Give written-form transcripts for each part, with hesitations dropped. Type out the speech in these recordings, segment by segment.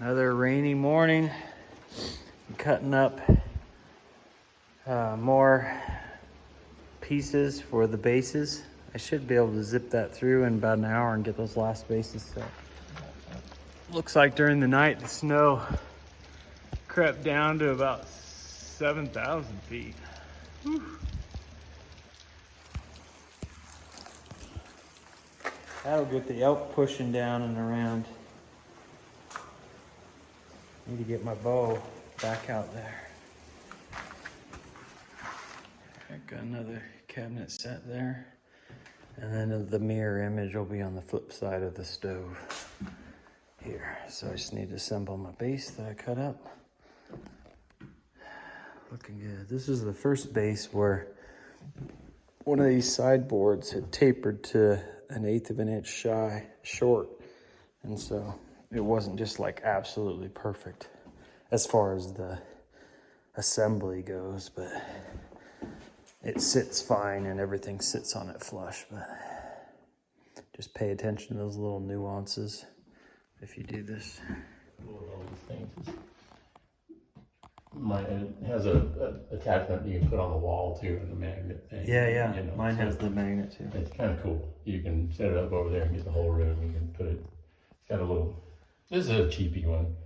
Another rainy morning. I'm cutting up more pieces for the bases. I should be able to zip that through in about an hour and get those last bases set. Looks like during the night the snow crept down to about 7,000 feet. Whew. That'll get the elk pushing down and around. Need to get my bow back out there. I've got another cabinet set there. And then the mirror image will be on the flip side of the stove here. So I just need to assemble my base that I cut up. Looking good. This is the first base where one of these sideboards had tapered to 1/8 of an inch short. And so it wasn't just like absolutely perfect as far as the assembly goes, but it sits fine and everything sits on it flush. But just pay attention to those little nuances if you do this. Mine has a attachment you can put on the wall too, and a magnet thing. Yeah. You know, Mine has the magnet too. It's kind of cool. You can set it up over there and get the whole room. You can put it. It's got a little. This is a cheapy one,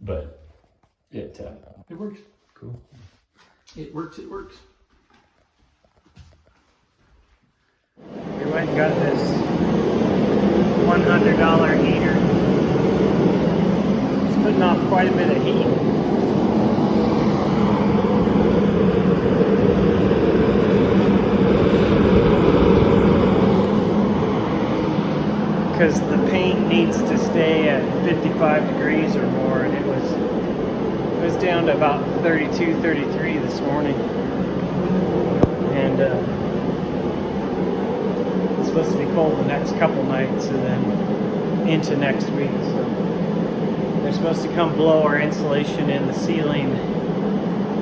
but it works. Cool. It works. It works. We went and got this $100 heater. It's putting off quite a bit of heat. Because the paint needs to stay at 55 degrees or more, and it was down to about 32, 33 this morning. And it's supposed to be cold the next couple nights and then into next week. So they're supposed to come blow our insulation in the ceiling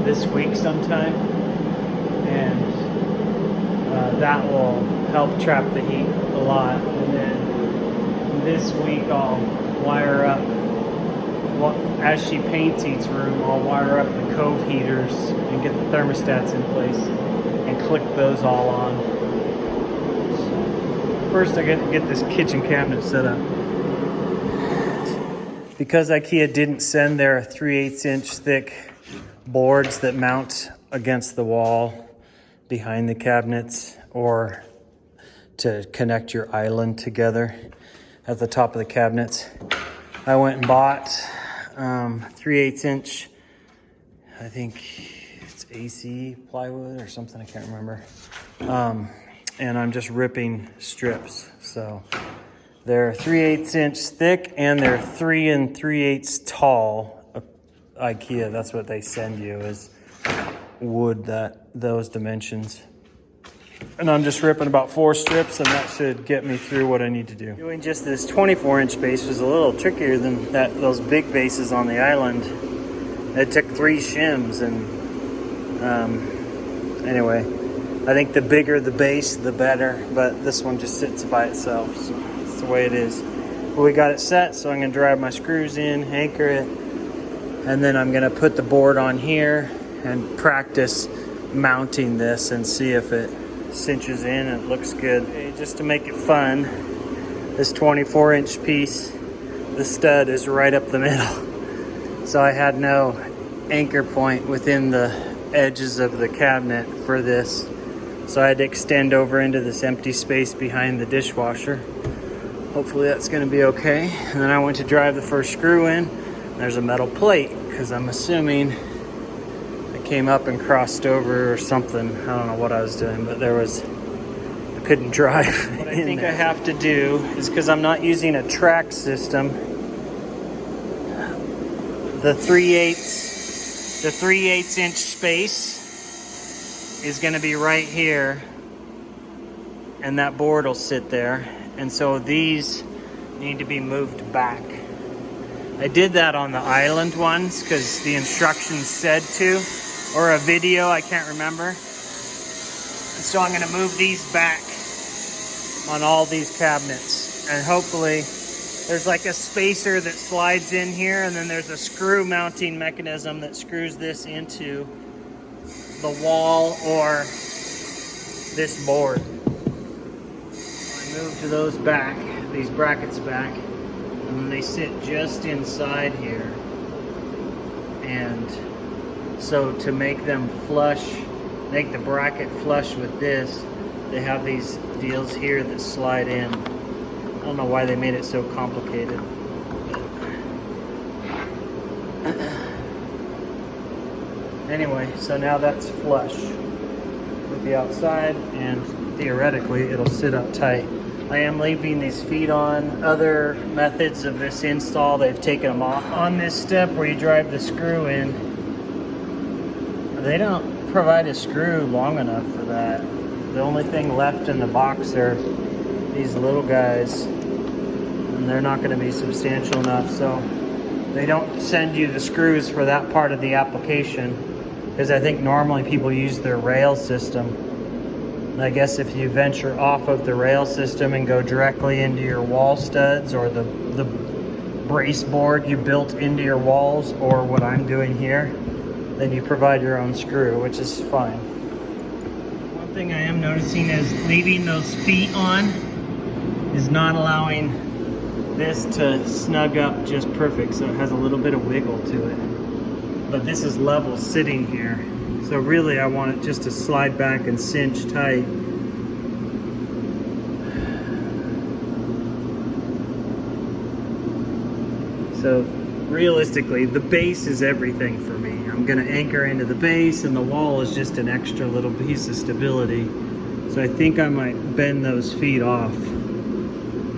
this week sometime, and that will help trap the heat a lot. And then this week I'll wire up, as she paints each room, I'll wire up the cove heaters and get the thermostats in place and click those all on. First, I get to get this kitchen cabinet set up. Because IKEA didn't send their 3/8 inch thick boards that mount against the wall behind the cabinets or to connect your island together at the top of the cabinets, I went and bought 3/8 inch, I think it's AC plywood or something, I can't remember. And I'm just ripping strips. So they're 3/8 inch thick and they're 3 3/8 tall. IKEA, that's what they send you, is wood those dimensions. And I'm just ripping about 4 strips, and that should get me through what I need to do. Doing just this 24 inch base was a little trickier than those big bases on the island. It took 3 shims, and anyway, I think the bigger the base, the better, but this one just sits by itself, so that's the way it is. But we got it set, so I'm gonna drive my screws in, anchor it, and then I'm gonna put the board on here and practice mounting this and see if it cinches in and it looks good. Okay, just to make it fun, this 24 inch piece, the stud is right up the middle. So I had no anchor point within the edges of the cabinet for this. So I had to extend over into this empty space behind the dishwasher. Hopefully that's gonna be okay. And then I went to drive the first screw in. There's a metal plate, because I'm assuming it came up and crossed over or something. I don't know what I was doing, but I couldn't drive. What I think I have to do is, because I'm not using a track system, the 3/8 inch space is going to be right here, and that board will sit there, and so these need to be moved back. I did that on the island ones because the instructions said to, or a video, I can't remember. And so I'm going to move these back on all these cabinets, and hopefully There's like a spacer that slides in here, and then there's a screw mounting mechanism that screws this into the wall or this board. I moved those back, these brackets back, and then they sit just inside here. And so to make them flush, make the bracket flush with this, they have these deals here that slide in. I don't know why they made it so complicated. Anyway, so now that's flush with the outside, and theoretically it'll sit up tight. I am leaving these feet on. Other methods of this install, they've taken them off. On this step where you drive the screw in, they don't provide a screw long enough for that. The only thing left in the box are these little guys, and they're not going to be substantial enough, so they don't send you the screws for that part of the application, because I think normally people use their rail system. And I guess if you venture off of the rail system and go directly into your wall studs, or the brace board you built into your walls, or what I'm doing here, then you provide your own screw, which is fine. One thing I am noticing is leaving those feet on is not allowing this to snug up just perfect, so it has a little bit of wiggle to it. But this is level sitting here, so really I want it just to slide back and cinch tight. So realistically, the base is everything for me. I'm going to anchor into the base, and the wall is just an extra little piece of stability. So I think I might bend those feet off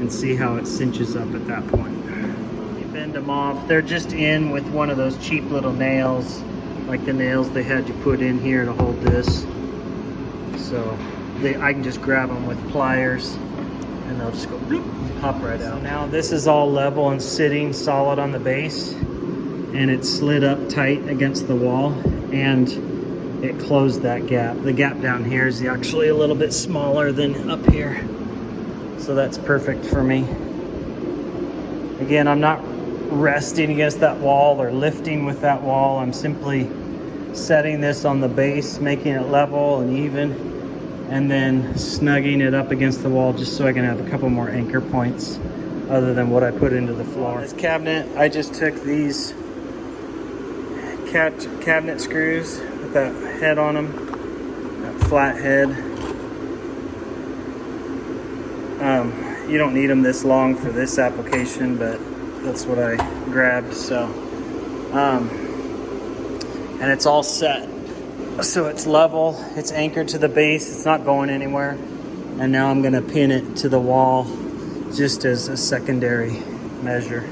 and see how it cinches up at that point. You bend them off. They're just in with one of those cheap little nails, like the nails they had you put in here to hold this. So I can just grab them with pliers, and they'll just go bloop, pop right out. So now this is all level and sitting solid on the base, and it's slid up tight against the wall, and it closed that gap. The gap down here is actually a little bit smaller than up here. So that's perfect for me. Again, I'm not resting against that wall or lifting with that wall. I'm simply setting this on the base, making it level and even, and then snugging it up against the wall just so I can have a couple more anchor points other than what I put into the floor. This cabinet, I just took these cabinet screws with that head on them, that flat head. You don't need them this long for this application, but that's what I grabbed. So, and it's all set. So it's level, it's anchored to the base, it's not going anywhere. And now I'm gonna pin it to the wall just as a secondary measure.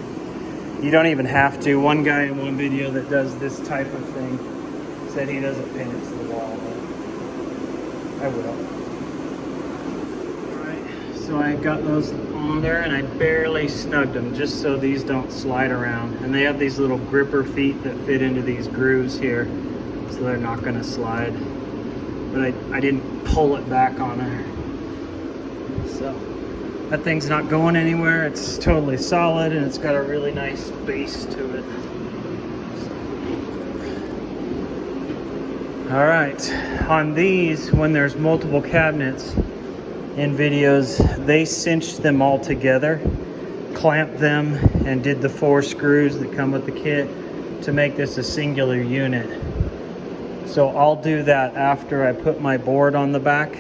You don't even have to. One guy in one video that does this type of thing said he doesn't pin it to the wall, but I will. So I got those on there, and I barely snugged them just so these don't slide around. And they have these little gripper feet that fit into these grooves here, so they're not gonna slide. But I didn't pull it back on her. So that thing's not going anywhere. It's totally solid, and it's got a really nice base to it. All right, on these, when there's multiple cabinets, in videos, they cinched them all together, clamped them, and did the 4 screws that come with the kit to make this a singular unit. So I'll do that after I put my board on the back.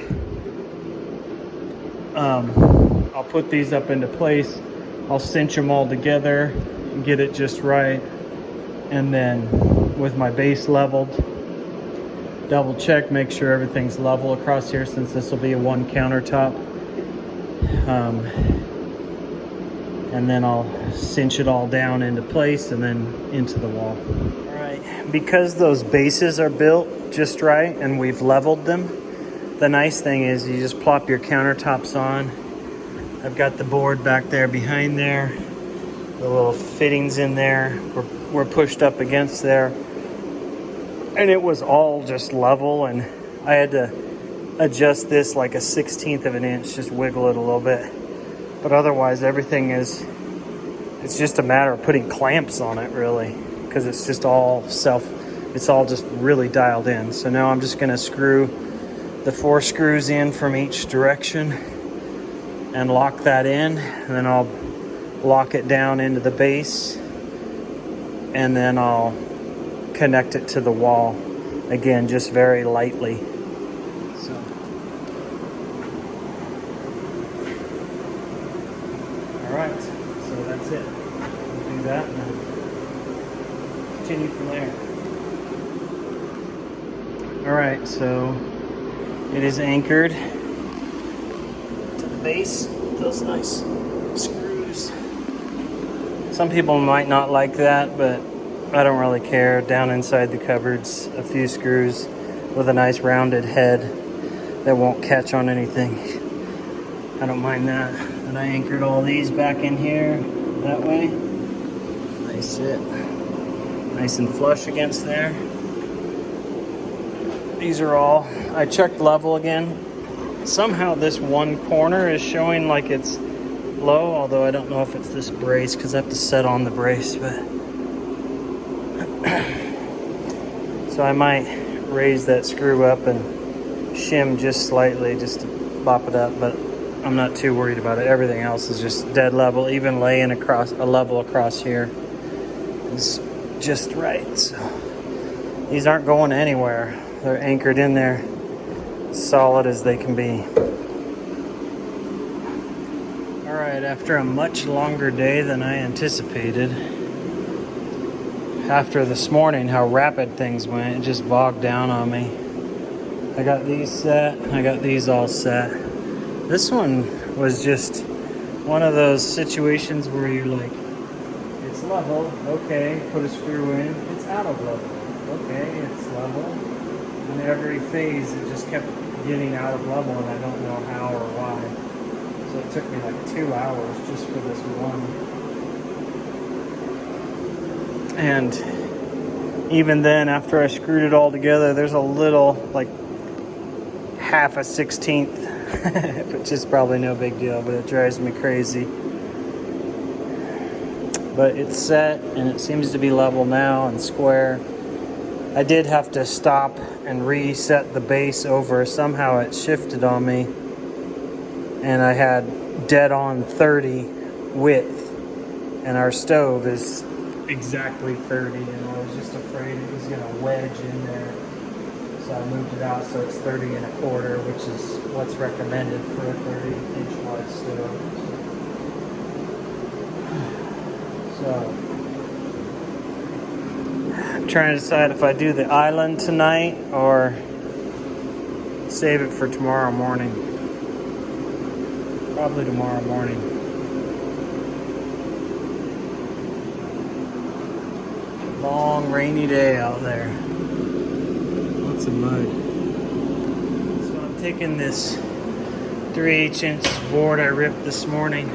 I'll put these up into place. I'll cinch them all together and get it just right. And then with my base leveled, double check, make sure everything's level across here, since this will be a one countertop. And then I'll cinch it all down into place and then into the wall. All right, because those bases are built just right and we've leveled them, the nice thing is you just plop your countertops on. I've got the board back there behind there. The little fittings in there were pushed up against there. And it was all just level, and I had to adjust this like a 1/16 of an inch, just wiggle it a little bit. But otherwise everything is it's just a matter of putting clamps on it, really, because it's just all it's all just really dialed in. So now I'm just going to screw the 4 screws in from each direction and lock that in, and then I'll lock it down into the base, and then I'll connect it to the wall again, just very lightly. So all right, so that's it. We'll do that and then continue from there. All right, so it is anchored to the base with those nice screws. Some people might not like that, but I don't really care. Down inside the cupboards, a few screws with a nice rounded head that won't catch on anything. I don't mind that. And I anchored all these back in here that way. They sit nice and flush against there. These are all, I checked level again. Somehow this one corner is showing like it's low, although I don't know if it's this brace because I have to set on the brace, but so I might raise that screw up and shim just slightly just to bop it up, but I'm not too worried about it. Everything else is just dead level. Even laying across a level across here is just right. So these aren't going anywhere. They're anchored in there, solid as they can be. All right, after a much longer day than I anticipated, after this morning, how rapid things went, it just bogged down on me. I got these set, I got these all set. This one was just one of those situations where you're like, it's level, okay, put a screw in, it's out of level, okay, it's level. And every phase, it just kept getting out of level, and I don't know how or why. So it took me like 2 hours just for this one. And even then, after I screwed it all together, there's a little, like half a 16th, which is probably no big deal, but it drives me crazy. But it's set, and it seems to be level now and square. I did have to stop and reset the base over. Somehow it shifted on me, and I had dead on 30 width, and our stove is exactly 30, and I was just afraid it was going to wedge in there. So I moved it out so it's 30 1/4, which is what's recommended for a 30-inch wide stove. So I'm trying to decide if I do the island tonight or save it for tomorrow morning. Probably tomorrow morning. Long rainy day out there. Lots of mud. So I'm taking this 3/8-inch board I ripped this morning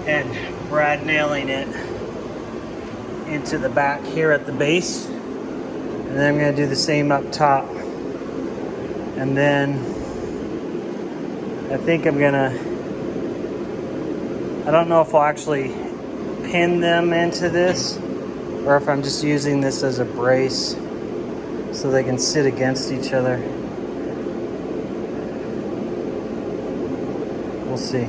and brad nailing it into the back here at the base, and then I'm going to do the same up top, and then I think I'm going to, I don't know if I'll actually pin them into this or if I'm just using this as a brace so they can sit against each other. We'll see.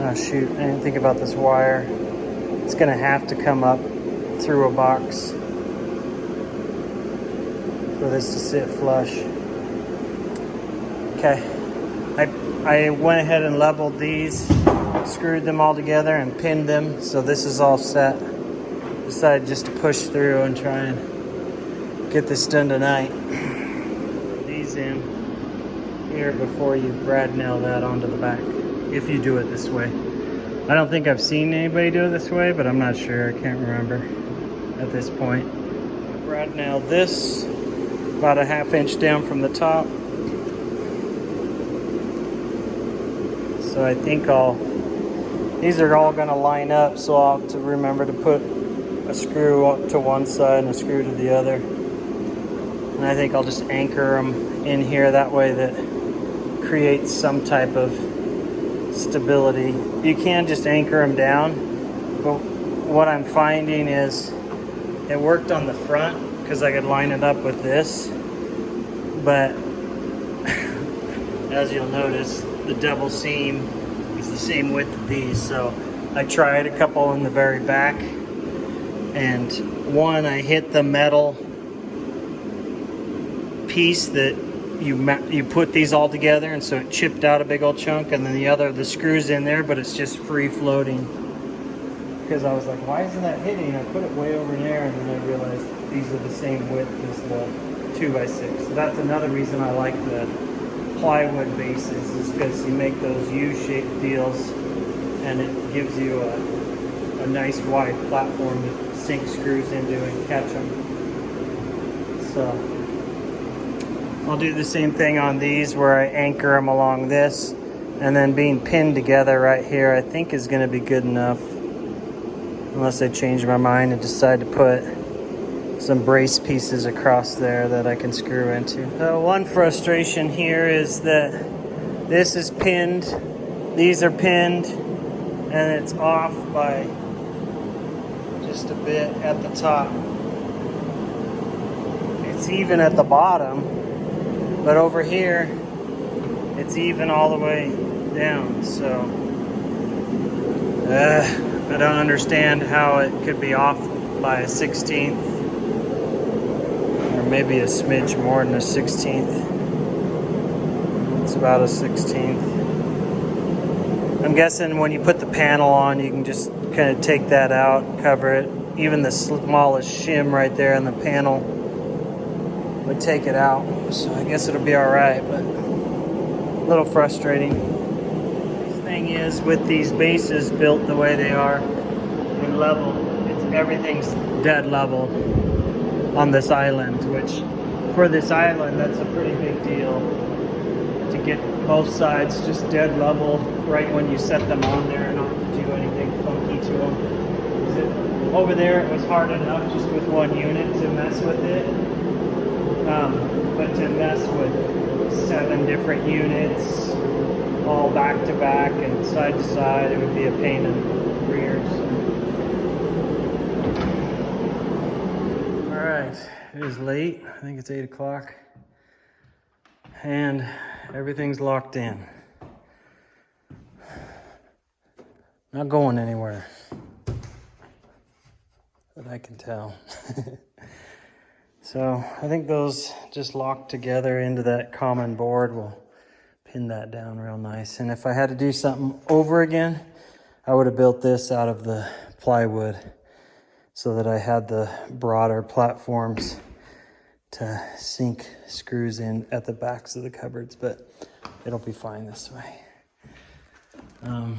Oh shoot, I didn't think about this wire. It's gonna have to come up through a box for this to sit flush. Okay, I went ahead and leveled these, screwed them all together and pinned them, so this is all set. Decided just to push through and try and get this done tonight. Put these in here before you brad nail that onto the back, if you do it this way. I don't think I've seen anybody do it this way, but I'm not sure. I can't remember at this point. Brad nailed this about a 1/2 inch down from the top. So I think these are all gonna line up, so I'll have to remember to put a screw to one side and a screw to the other. And I think I'll just anchor them in here, that way that creates some type of stability. You can just anchor them down, but what I'm finding is it worked on the front because I could line it up with this, but as you'll notice, the double seam is the same width of these. So I tried a couple in the very back, and one, I hit the metal piece that you put these all together, and so it chipped out a big old chunk, and then the other, the screw's in there, but it's just free floating. Because I was like, why isn't that hitting? I put it way over there, and then I realized these are the same width as the 2x6. So that's another reason I like the plywood bases, is because you make those U-shaped deals, and it gives you a nice wide platform to sink screws into and catch them. So I'll do the same thing on these, where I anchor them along this, and then being pinned together right here I think is going to be good enough, unless I change my mind and decide to put some brace pieces across there that I can screw into. So one frustration here is that this is pinned, these are pinned, and it's off by just a bit at the top. It's even at the bottom, but over here it's even all the way down. So I don't understand how it could be off by a 16th, or maybe a smidge more than a 16th. It's about a 16th. I'm guessing when you put the panel on, you can just kind of take that out, cover it. Even the smallest shim right there in the panel would take it out. So I guess it'll be all right, but a little frustrating. The thing is, with these bases built the way they are and level, everything's dead level on this island, which for this island, that's a pretty big deal, to get both sides just dead level right when you set them on there, not to do anything funky to them. Over there it was hard enough just with one unit to mess with it, but to mess with 7 different units all back to back and side to side, it would be a pain in the rear. So. Alright, it is late. I think it's 8 o'clock. And everything's locked in. Not going anywhere, that I can tell. So I think those just locked together into that common board will pin that down real nice. And if I had to do something over again, I would have built this out of the plywood so that I had the broader platforms to sink screws in at the backs of the cupboards, but it'll be fine this way. I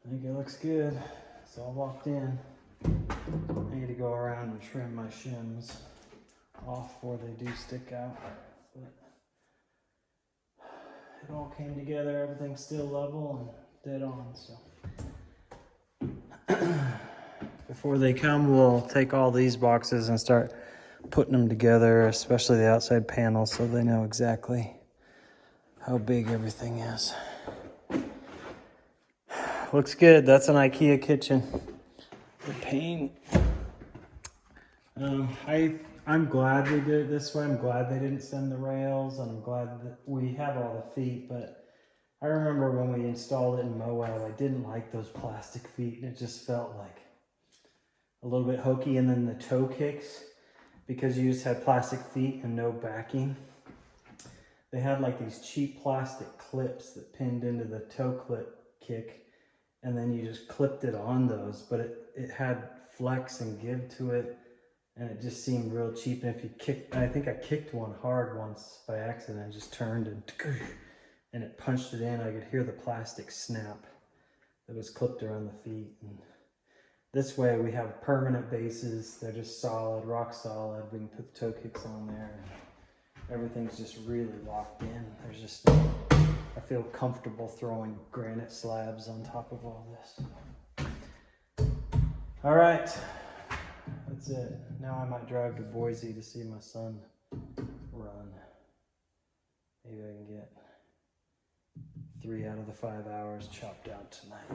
think it looks good. It's all locked in. I need to go around and trim my shims off before they do stick out. But it all came together. Everything's still level and dead on. So before they come, we'll take all these boxes and start putting them together, especially the outside panels, so they know exactly how big everything is. Looks good. That's an IKEA kitchen. The paint. I'm glad we did it this way. I'm glad they didn't send the rails, and I'm glad that we have all the feet, but I remember when we installed it in Moab, I didn't like those plastic feet, and it just felt like a little bit hokey. And then the toe kicks, because you just had plastic feet and no backing, they had like these cheap plastic clips that pinned into the toe clip kick, and then you just clipped it on those, but it had flex and give to it, and it just seemed real cheap. And if you kicked, I think I kicked one hard once by accident, I just turned and it punched it in. I could hear the plastic snap that was clipped around the feet. And this way we have permanent bases. They're just solid, rock solid. We can put the toe kicks on there. Everything's just really locked in. There's just, I feel comfortable throwing granite slabs on top of all this. All right, that's it. Now I might drive to Boise to see my son run. Maybe I can get 3 out of the 5 hours chopped out tonight.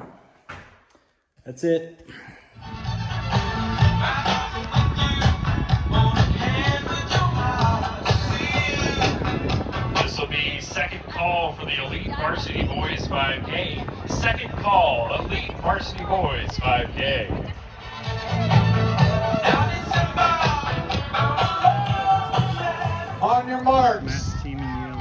That's it. This will be second call for the Elite Varsity Boys 5K. Second call, Elite Varsity Boys 5K. On your marks. Matt's team in yellow.